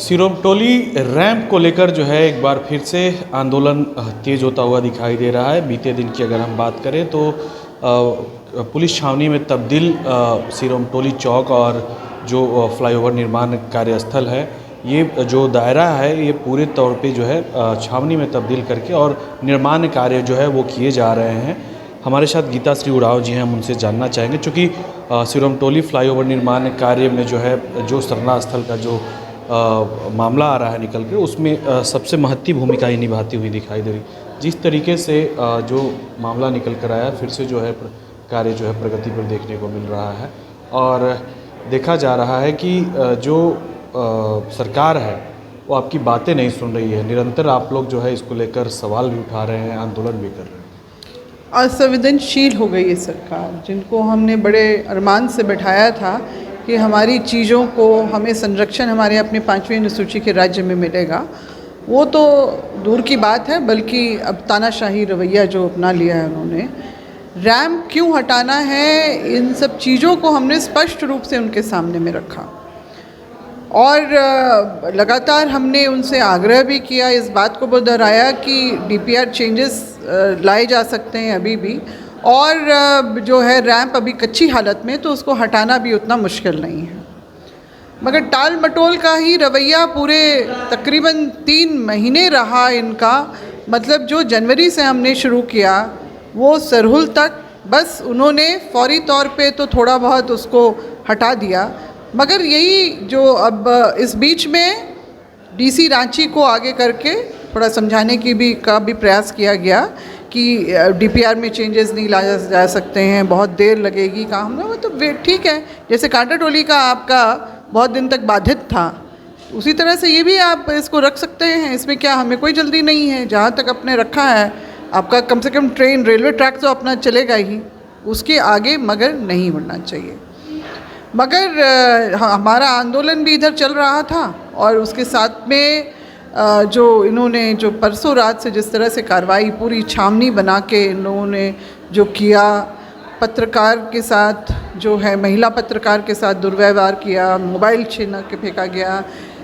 सिरोमटोली ramp को लेकर जो है एक बार फिर से आंदोलन तेज होता हुआ दिखाई दे रहा है। बीते दिन की अगर हम बात करें तो पुलिस छावनी में तब्दील सिरोमटोली चौक और जो फ्लाईओवर निर्माण कार्यस्थल है, ये जो दायरा है ये पूरे तौर पे जो है छावनी में तब्दील करके और निर्माण कार्य जो है वो किए जा रहे हैं। हमारे साथ गीता श्री उराव जी हैं, हम उनसे जानना चाहेंगे चूँकि सिरोमटोली फ्लाईओवर निर्माण कार्य में जो है जो सरना स्थल का जो मामला आ रहा है निकल कर, उसमें सबसे महत्वपूर्ण भूमिका ही निभाती हुई दिखाई दे रही। जिस तरीके से जो मामला निकल कर आया, फिर से जो है कार्य जो है प्रगति पर देखने को मिल रहा है और देखा जा रहा है कि जो सरकार है वो आपकी बातें नहीं सुन रही है। निरंतर आप लोग जो है इसको लेकर सवाल भी उठा रहे हैं, आंदोलन भी कर रहे हैं। असंवेदनशील हो गई है सरकार, जिनको हमने बड़े अरमान से बैठाया था कि हमारी चीज़ों को, हमें संरक्षण हमारे अपने 5वीं अनुसूची के राज्य में मिलेगा, वो तो दूर की बात है, बल्कि अब तानाशाही रवैया जो अपना लिया है उन्होंने। रैंप क्यों हटाना है, इन सब चीज़ों को हमने स्पष्ट रूप से उनके सामने में रखा और लगातार हमने उनसे आग्रह भी किया, इस बात को दोहराया कि DPR चेंजेस लाए जा सकते हैं अभी भी, और जो है रैंप अभी कच्ची हालत में, तो उसको हटाना भी उतना मुश्किल नहीं है। मगर टाल मटोल का ही रवैया पूरे तकरीबन 3 महीने रहा इनका। मतलब जो जनवरी से हमने शुरू किया वो सरहुल तक बस उन्होंने फौरी तौर पे तो थोड़ा बहुत उसको हटा दिया, मगर यही जो अब इस बीच में DC रांची को आगे करके थोड़ा समझाने की भी प्रयास किया गया कि DPR में चेंजेस नहीं लाए जा सकते हैं, बहुत देर लगेगी काम में। वो तो ठीक है, जैसे कांटा टोली का आपका बहुत दिन तक बाधित था, उसी तरह से ये भी आप इसको रख सकते हैं। इसमें क्या, हमें कोई जल्दी नहीं है। जहाँ तक आपने रखा है, आपका कम से कम ट्रेन रेलवे ट्रैक तो अपना चलेगा ही, उसके आगे मगर नहीं बढ़ना चाहिए। मगर हमारा आंदोलन भी इधर चल रहा था और उसके साथ में जो इन्होंने जो परसों रात से जिस तरह से कार्रवाई पूरी छावनी बना के इन लोगों ने जो किया, पत्रकार के साथ जो है महिला पत्रकार के साथ दुर्व्यवहार किया, मोबाइल छीन के फेंका गया,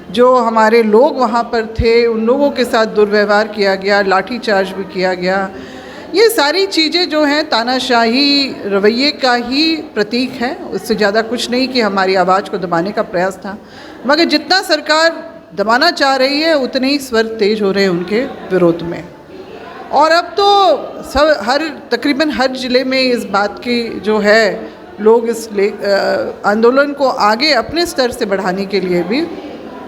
जो हमारे लोग वहाँ पर थे उन लोगों के साथ दुर्व्यवहार किया गया, लाठीचार्ज भी किया गया। ये सारी चीज़ें जो हैं तानाशाही रवैये का ही प्रतीक है, उससे ज़्यादा कुछ नहीं कि हमारी आवाज़ को दबाने का प्रयास था। मगर जितना सरकार दबाना चाह रही है उतने ही स्वर तेज हो रहे हैं उनके विरोध में। और अब तो तकरीबन हर ज़िले में इस बात की जो है लोग इस आंदोलन को आगे अपने स्तर से बढ़ाने के लिए भी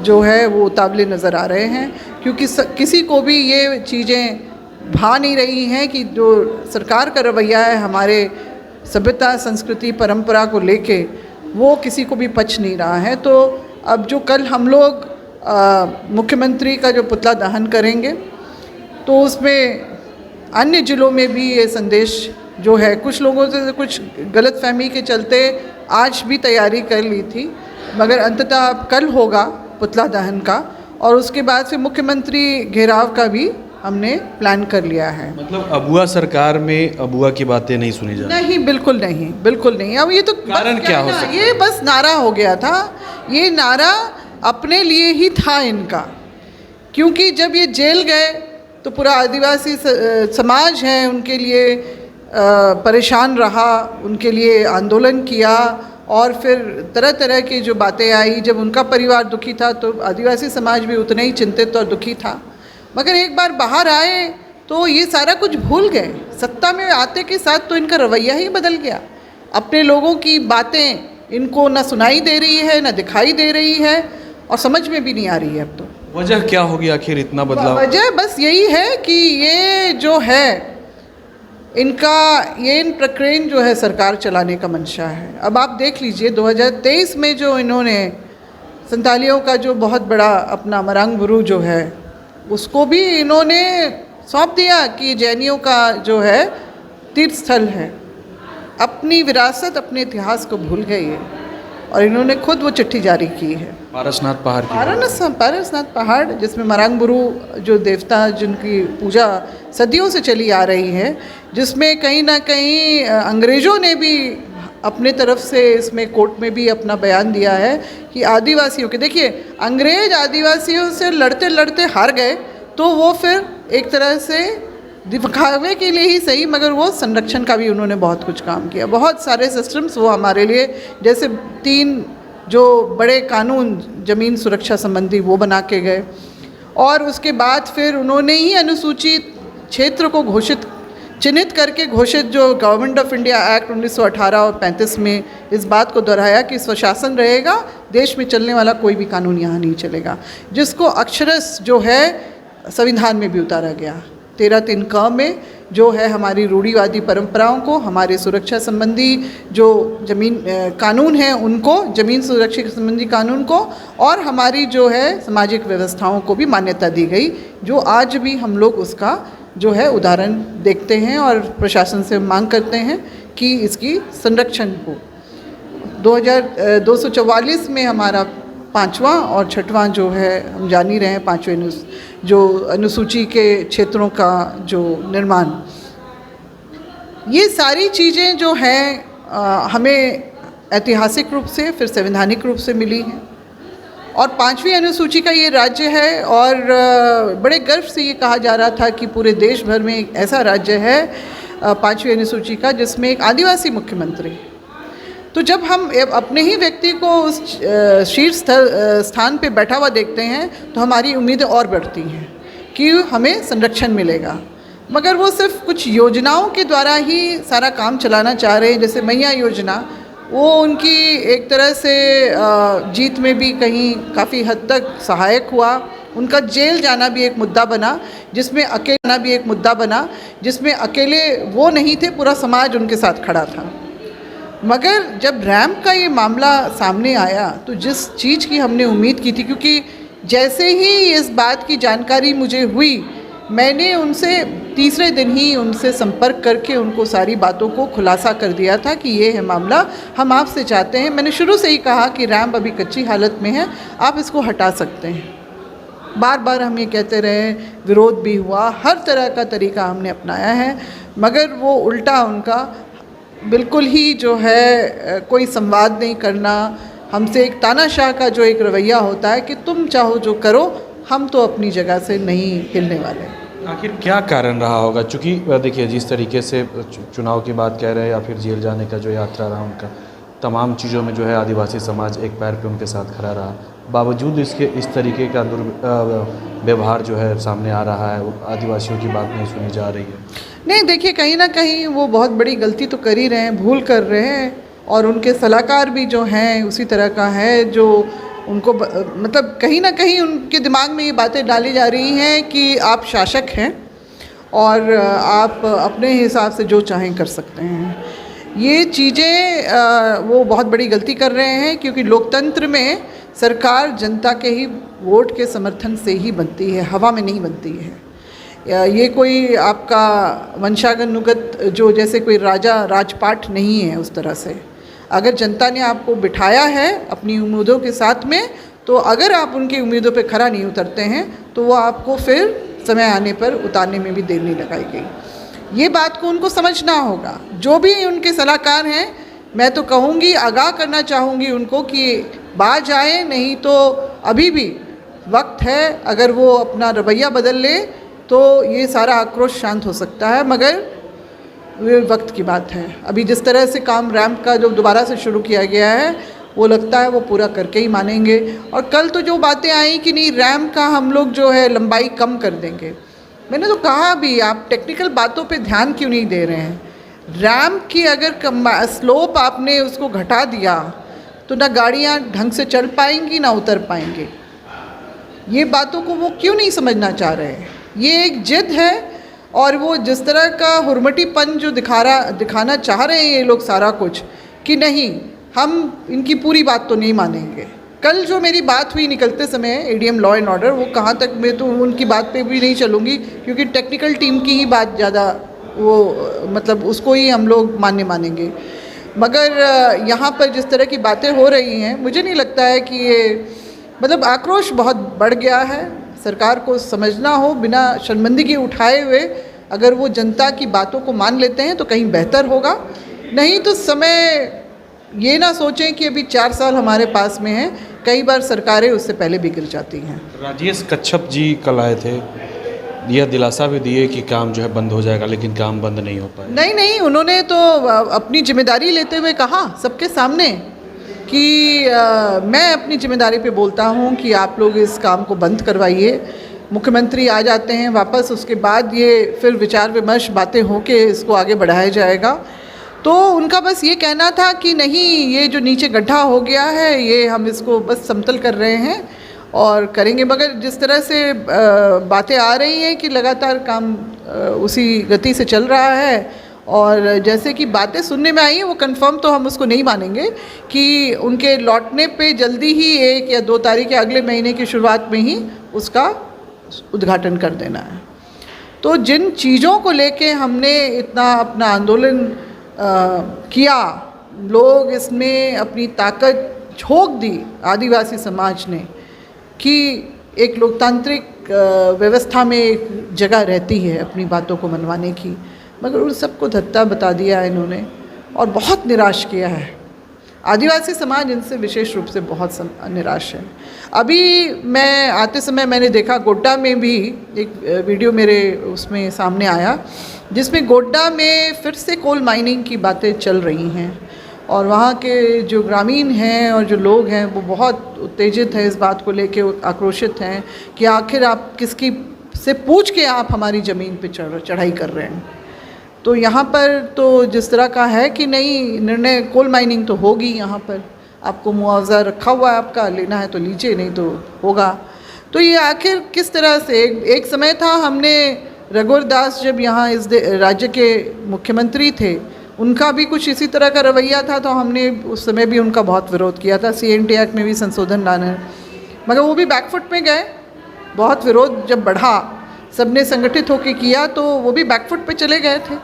जो है वो उतावले नज़र आ रहे हैं, क्योंकि किसी को भी ये चीज़ें भा नहीं रही हैं कि जो सरकार का रवैया है हमारे सभ्यता, संस्कृति, परंपरा को लेके, वो किसी को भी पच नहीं रहा है। तो अब जो कल हम लोग मुख्यमंत्री का जो पुतला दहन करेंगे, तो उसमें अन्य ज़िलों में भी ये संदेश जो है, कुछ लोगों से कुछ गलतफहमी के चलते आज भी तैयारी कर ली थी, मगर अंततः अब कल होगा पुतला दहन का, और उसके बाद से मुख्यमंत्री घेराव का भी हमने प्लान कर लिया है। मतलब अबुआ सरकार में अबुआ की बातें नहीं सुनी जा रही? नहीं, बिल्कुल नहीं, बिल्कुल नहीं। अब ये तो कारण क्या हो सकता है? ये बस नारा हो गया था, ये नारा अपने लिए ही था इनका, क्योंकि जब ये जेल गए तो पूरा आदिवासी समाज है उनके लिए परेशान रहा, उनके लिए आंदोलन किया, और फिर तरह तरह की जो बातें आई। जब उनका परिवार दुखी था तो आदिवासी समाज भी उतना ही चिंतित और दुखी था। मगर एक बार बाहर आए तो ये सारा कुछ भूल गए। सत्ता में आते के साथ तो इनका रवैया ही बदल गया। अपने लोगों की बातें इनको ना सुनाई दे रही है, ना दिखाई दे रही है, और समझ में भी नहीं आ रही है। अब तो वजह क्या होगी आखिर इतना बदलाव? वजह बस यही है कि ये जो है इनका इन प्रक्रिया जो है सरकार चलाने का मंशा है। अब आप देख लीजिए 2023 में जो इन्होंने संतालियों का जो बहुत बड़ा अपना मरांग बुरू जो है उसको भी इन्होंने सौंप दिया कि जैनियों का जो है तीर्थ स्थल है। अपनी विरासत, अपने इतिहास को भूल गए ये, और इन्होंने खुद वो चिट्ठी जारी की है। पारसनाथ पहाड़ की, पारसनाथ पहाड़, जिसमें मरांग बुरू जो देवता जिनकी पूजा सदियों से चली आ रही है, जिसमें कहीं ना कहीं अंग्रेज़ों ने भी अपने तरफ से इसमें कोर्ट में भी अपना बयान दिया है कि आदिवासियों के, देखिए अंग्रेज आदिवासियों से लड़ते लड़ते हार गए, तो वो फिर एक तरह से दिखावे के लिए ही सही मगर वो संरक्षण का भी उन्होंने बहुत कुछ काम किया। बहुत सारे सिस्टम्स वो हमारे लिए, जैसे 3 जो बड़े कानून ज़मीन सुरक्षा संबंधी वो बना के गए, और उसके बाद फिर उन्होंने ही अनुसूचित क्षेत्र को चिन्हित करके घोषित जो गवर्नमेंट ऑफ इंडिया एक्ट 1918 और 35 में इस बात को दोहराया कि स्वशासन रहेगा, देश में चलने वाला कोई भी कानून यहाँ नहीं चलेगा, जिसको अक्षरश जो है संविधान में भी उतारा गया 13(3) क में, जो है हमारी रूढ़िवादी परंपराओं को, हमारे सुरक्षा संबंधी जो ज़मीन कानून हैं उनको, ज़मीन सुरक्षा संबंधी कानून को, और हमारी जो है सामाजिक व्यवस्थाओं को भी मान्यता दी गई, जो आज भी हम लोग उसका जो है उदाहरण देखते हैं और प्रशासन से मांग करते हैं कि इसकी संरक्षण हो। 244 में हमारा 5वां और 6वां जो है हम जान ही रहे हैं 5वें जो अनुसूची के क्षेत्रों का जो निर्माण, ये सारी चीज़ें जो हैं हमें ऐतिहासिक रूप से फिर संवैधानिक रूप से मिली हैं, और 5वीं अनुसूची का ये राज्य है, और बड़े गर्व से ये कहा जा रहा था कि पूरे देश भर में एक ऐसा राज्य है 5वीं अनुसूची का जिसमें एक आदिवासी मुख्यमंत्री। तो जब हम अपने ही व्यक्ति को उस शीर्ष स्थान पे बैठा हुआ देखते हैं तो हमारी उम्मीदें और बढ़ती हैं कि हमें संरक्षण मिलेगा, मगर वो सिर्फ कुछ योजनाओं के द्वारा ही सारा काम चलाना चाह रहे हैं। जैसे मैया योजना, वो उनकी एक तरह से जीत में भी कहीं काफ़ी हद तक सहायक हुआ। उनका जेल जाना भी एक मुद्दा बना, जिसमें अकेले वो नहीं थे, पूरा समाज उनके साथ खड़ा था। मगर जब रैंप का ये मामला सामने आया तो जिस चीज़ की हमने उम्मीद की थी, क्योंकि जैसे ही इस बात की जानकारी मुझे हुई, मैंने उनसे तीसरे दिन ही उनसे संपर्क करके उनको सारी बातों को खुलासा कर दिया था कि ये है मामला, हम आपसे चाहते हैं। मैंने शुरू से ही कहा कि रैंप अभी कच्ची हालत में है, आप इसको हटा सकते हैं। बार बार हम ये कहते रहे, विरोध भी हुआ, हर तरह का तरीका हमने अपनाया है, मगर वो उल्टा उनका बिल्कुल ही जो है कोई संवाद नहीं करना, हमसे एक तानाशाह का जो एक रवैया होता है कि तुम चाहो जो करो, हम तो अपनी जगह से नहीं हिलने वाले। आखिर क्या कारण रहा होगा? चूँकि देखिए जिस तरीके से चुनाव की बात कह रहे हैं या फिर जेल जाने का जो यात्रा रहा उनका, तमाम चीज़ों में जो है आदिवासी समाज एक पैर पे उनके साथ खड़ा रहा, बावजूद इसके इस तरीके का व्यवहार जो है सामने आ रहा है, आदिवासियों की बात नहीं सुनी जा रही है। नहीं, देखिए कहीं ना कहीं वो बहुत बड़ी गलती तो कर ही रहे हैं, भूल कर रहे हैं, और उनके सलाहकार भी जो हैं उसी तरह का है, जो उनको मतलब कहीं ना कहीं उनके दिमाग में ये बातें डाली जा रही हैं कि आप शासक हैं और आप अपने हिसाब से जो चाहें कर सकते हैं। ये चीज़ें वो बहुत बड़ी गलती कर रहे हैं, क्योंकि लोकतंत्र में सरकार जनता के ही वोट के समर्थन से ही बनती है, हवा में नहीं बनती है। ये कोई आपका वंशानुगत जो जैसे कोई राजा राजपाट नहीं है उस तरह से। अगर जनता ने आपको बिठाया है अपनी उम्मीदों के साथ में, तो अगर आप उनकी उम्मीदों पे खरा नहीं उतरते हैं तो वो आपको फिर समय आने पर उतारने में भी देर नहीं लगाएगी। ये बात को उनको समझना होगा। जो भी उनके सलाहकार हैं, मैं तो कहूँगी, आगाह करना चाहूँगी उनको कि बाज आए, नहीं तो अभी भी वक्त है। अगर वो अपना रवैया बदल ले तो ये सारा आक्रोश शांत हो सकता है, मगर ये वक्त की बात है। अभी जिस तरह से काम रैंप का जो दोबारा से शुरू किया गया है, वो लगता है वो पूरा करके ही मानेंगे। और कल तो जो बातें आई कि नहीं रैंप का हम लोग जो है लंबाई कम कर देंगे, मैंने तो कहा भी आप टेक्निकल बातों पे ध्यान क्यों नहीं दे रहे हैं। रैंप की अगर स्लोप आपने उसको घटा दिया तो ना गाड़ियाँ ढंग से चल पाएंगी ना उतर पाएंगे। ये बातों को वो क्यों नहीं समझना चाह रहे हैं। ये एक जिद है, और वो जिस तरह का हुरमटीपन जो दिखाना चाह रहे हैं ये लोग सारा कुछ, कि नहीं हम इनकी पूरी बात तो नहीं मानेंगे। कल जो मेरी बात हुई निकलते समय एडीएम लॉ एंड ऑर्डर, वो कहाँ तक मैं तो उनकी बात पे भी नहीं चलूँगी, क्योंकि टेक्निकल टीम की ही बात ज़्यादा वो मतलब उसको ही हम लोग मानेंगे। मगर यहाँ पर जिस तरह की बातें हो रही हैं, मुझे नहीं लगता है कि ये मतलब आक्रोश बहुत बढ़ गया है। सरकार को समझना हो, बिना शर्मिंदगी उठाए हुए अगर वो जनता की बातों को मान लेते हैं तो कहीं बेहतर होगा। नहीं तो समय ये ना सोचें कि अभी 4 साल हमारे पास में है, कई बार सरकारें उससे पहले भी गिर जाती हैं। राजेश कच्छप जी कल आए थे, यह दिलासा भी दिए कि काम जो है बंद हो जाएगा, लेकिन काम बंद नहीं हो पाया। नहीं नहीं, उन्होंने तो अपनी जिम्मेदारी लेते हुए कहा सबके सामने कि मैं अपनी जिम्मेदारी पे बोलता हूँ कि आप लोग इस काम को बंद करवाइए। मुख्यमंत्री आ जाते हैं वापस, उसके बाद ये फिर विचार विमर्श बातें हो के इसको आगे बढ़ाया जाएगा। तो उनका बस ये कहना था कि नहीं, ये जो नीचे गड्ढा हो गया है ये हम इसको बस समतल कर रहे हैं और करेंगे। मगर जिस तरह से बातें आ रही हैं कि लगातार काम उसी गति से चल रहा है, और जैसे कि बातें सुनने में आई हैं वो कंफर्म तो हम उसको नहीं मानेंगे कि उनके लौटने पे जल्दी ही 1 या 2 तारीख या अगले महीने की शुरुआत में ही उसका उद्घाटन कर देना है। तो जिन चीज़ों को लेके हमने इतना अपना आंदोलन किया, लोग इसमें अपनी ताकत झोंक दी आदिवासी समाज ने कि एक लोकतांत्रिक व्यवस्था में एक जगह रहती है अपनी बातों को मनवाने की, मगर उन सबको धत्ता बता दिया है इन्होंने और बहुत निराश किया है। आदिवासी समाज इनसे विशेष रूप से बहुत निराश है। अभी मैं आते समय मैंने देखा गोड्डा में भी एक वीडियो मेरे उसमें सामने आया, जिसमें गोड्डा में फिर से कोल माइनिंग की बातें चल रही हैं और वहाँ के जो ग्रामीण हैं और जो लोग हैं वो बहुत उत्तेजित हैं, इस बात को लेके आक्रोशित हैं कि आखिर आप किसकी से पूछ के आप हमारी ज़मीन पे चढ़ाई कर रहे हैं। तो यहाँ पर तो जिस तरह का है कि नहीं, निर्णय कोल माइनिंग तो होगी, यहाँ पर आपको मुआवजा रखा हुआ है, आपका लेना है तो लीजिए, नहीं तो होगा। तो ये आखिर किस तरह से, एक समय था हमने रघुवर दास जब यहाँ इस राज्य के मुख्यमंत्री थे, उनका भी कुछ इसी तरह का रवैया था, तो हमने उस समय भी उनका बहुत विरोध किया था, CNT एक्ट में भी संशोधन लाना, मगर वो भी बैकफुट में गए। बहुत विरोध जब बढ़ा, सबने संगठित होकर किया, तो वो भी बैकफुट पे चले गए थे।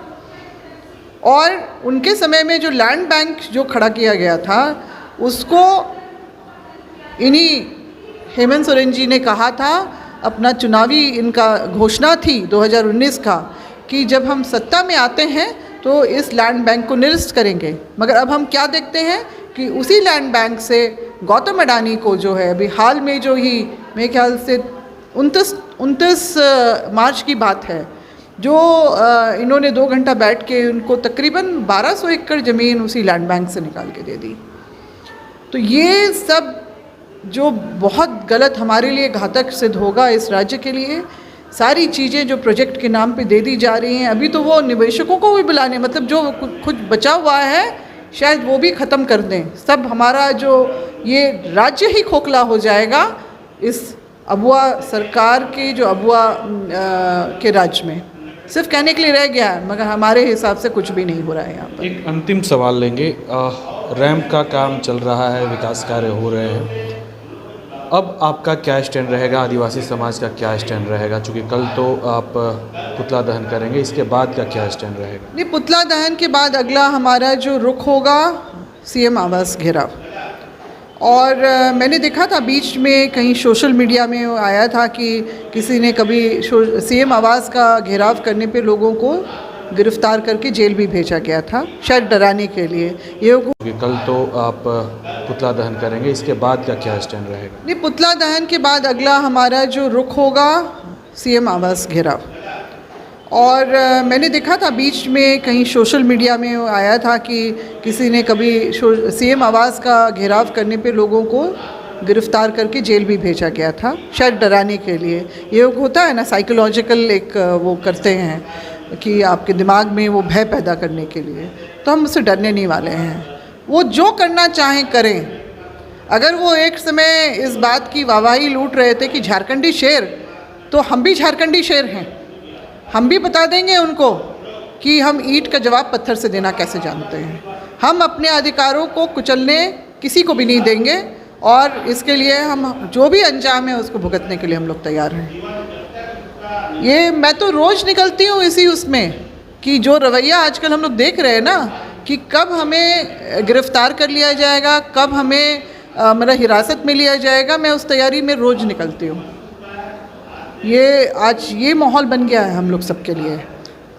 और उनके समय में जो लैंड बैंक जो खड़ा किया गया था, उसको इन्हीं हेमंत सोरेन जी ने कहा था, अपना चुनावी इनका घोषणा थी 2019 का, कि जब हम सत्ता में आते हैं तो इस लैंड बैंक को निरस्त करेंगे। मगर अब हम क्या देखते हैं कि उसी लैंड बैंक से गौतम अडानी को जो है अभी हाल में जो ही मेरे ख्याल से 29 मार्च की बात है, जो इन्होंने 2 घंटा बैठ के उनको तकरीबन 1200 एकड़ ज़मीन उसी लैंड बैंक से निकाल के दे दी। तो ये सब जो बहुत गलत, हमारे लिए घातक सिद्ध होगा इस राज्य के लिए। सारी चीज़ें जो प्रोजेक्ट के नाम पे दे दी जा रही हैं, अभी तो वो निवेशकों को भी बुलाने, मतलब जो कुछ बचा हुआ है शायद वो भी ख़त्म कर दें। सब हमारा जो ये राज्य ही खोखला हो जाएगा इस अबुआ सरकार के, जो अबुआ के राज्य में सिर्फ कहने के लिए रह गया है, मगर हमारे हिसाब से कुछ भी नहीं हो रहा है यहाँ पर। एक अंतिम सवाल लेंगे। रैंप का काम चल रहा है, विकास कार्य हो रहे हैं, अब आपका क्या स्टैंड रहेगा, आदिवासी समाज का क्या स्टैंड रहेगा? चूँकि कल तो आप पुतला दहन करेंगे, इसके बाद का क्या स्टैंड रहेगा? नहीं, पुतला दहन के बाद अगला हमारा जो रुख होगा CM आवास घेराव। और मैंने देखा था बीच में कहीं सोशल मीडिया में आया था कि किसी ने कभी CM आवास का घेराव करने पे लोगों को गिरफ्तार करके जेल भी भेजा गया था, शायद डराने के लिए। ये कल तो आप पुतला दहन करेंगे, इसके बाद का क्या स्टैंड रहेगा? नहीं, पुतला दहन के बाद अगला हमारा जो रुख होगा CM आवास घेराव। और मैंने देखा था बीच में कहीं सोशल मीडिया में आया था कि किसी ने कभी CM आवास का घेराव करने पे लोगों को गिरफ्तार करके जेल भी भेजा गया था, शायद डराने के लिए। ये होता है ना, साइकोलॉजिकल एक वो करते हैं कि आपके दिमाग में वो भय पैदा करने के लिए। तो हम उससे डरने नहीं वाले हैं, वो जो करना चाहें करें। अगर वो एक समय इस बात की वाहवाही लूट रहे थे कि झारखंडी शेर, तो हम भी झारखंडी शेर हैं। हम भी बता देंगे उनको कि हम ईंट का जवाब पत्थर से देना कैसे जानते हैं। हम अपने अधिकारों को कुचलने किसी को भी नहीं देंगे, और इसके लिए हम जो भी अंजाम है उसको भुगतने के लिए हम लोग तैयार हैं। ये मैं तो रोज़ निकलती हूँ इसी उसमें कि जो रवैया आजकल हम लोग देख रहे हैं ना, कि कब हमें गिरफ्तार कर लिया जाएगा, कब हमें मतलब हिरासत में लिया जाएगा, मैं उस तैयारी में रोज़ निकलती हूँ। ये आज ये माहौल बन गया है हम लोग सबके लिए,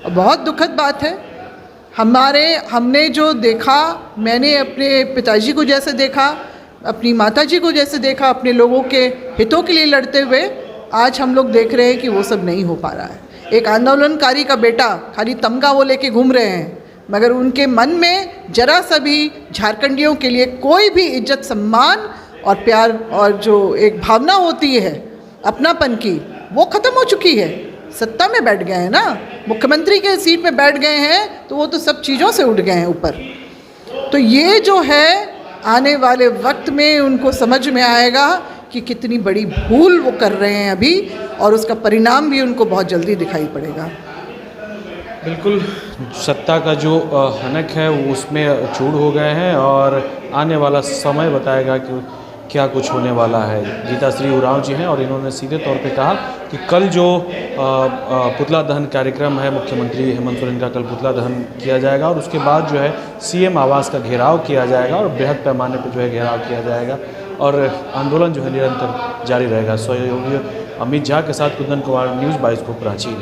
और बहुत दुखद बात है। हमने जो देखा, मैंने अपने पिताजी को जैसे देखा, अपनी माताजी को जैसे देखा, अपने लोगों के हितों के लिए लड़ते हुए, आज हम लोग देख रहे हैं कि वो सब नहीं हो पा रहा है। एक आंदोलनकारी का बेटा खाली तमगा वो लेके घूम रहे हैं, मगर उनके मन में जरा सा भी झारखंडियों के लिए कोई भी इज्जत, सम्मान और प्यार और जो एक भावना होती है अपनापन की, वो ख़त्म हो चुकी है। सत्ता में बैठ गए हैं ना, मुख्यमंत्री के सीट में बैठ गए हैं, तो वो तो सब चीज़ों से उठ गए हैं ऊपर। तो ये जो है आने वाले वक्त में उनको समझ में आएगा कि कितनी बड़ी भूल वो कर रहे हैं अभी, और उसका परिणाम भी उनको बहुत जल्दी दिखाई पड़ेगा। बिल्कुल, सत्ता का जो हनक है वो उसमें चूर हो गए हैं और आने वाला समय बताएगा कि क्या कुछ होने वाला है। गीताश्री उरांव जी हैं और इन्होंने सीधे तौर पे कहा कि कल जो पुतला दहन कार्यक्रम है, मुख्यमंत्री हेमंत सोरेन का कल पुतला दहन किया जाएगा और उसके बाद जो है सीएम आवास का घेराव किया जाएगा और बृहद पैमाने पर जो है घेराव किया जाएगा और आंदोलन जो है निरंतर जारी रहेगा। सहयोगी अमित झा के साथ कुंदन कुमार, न्यूज़ 22 को, रांची।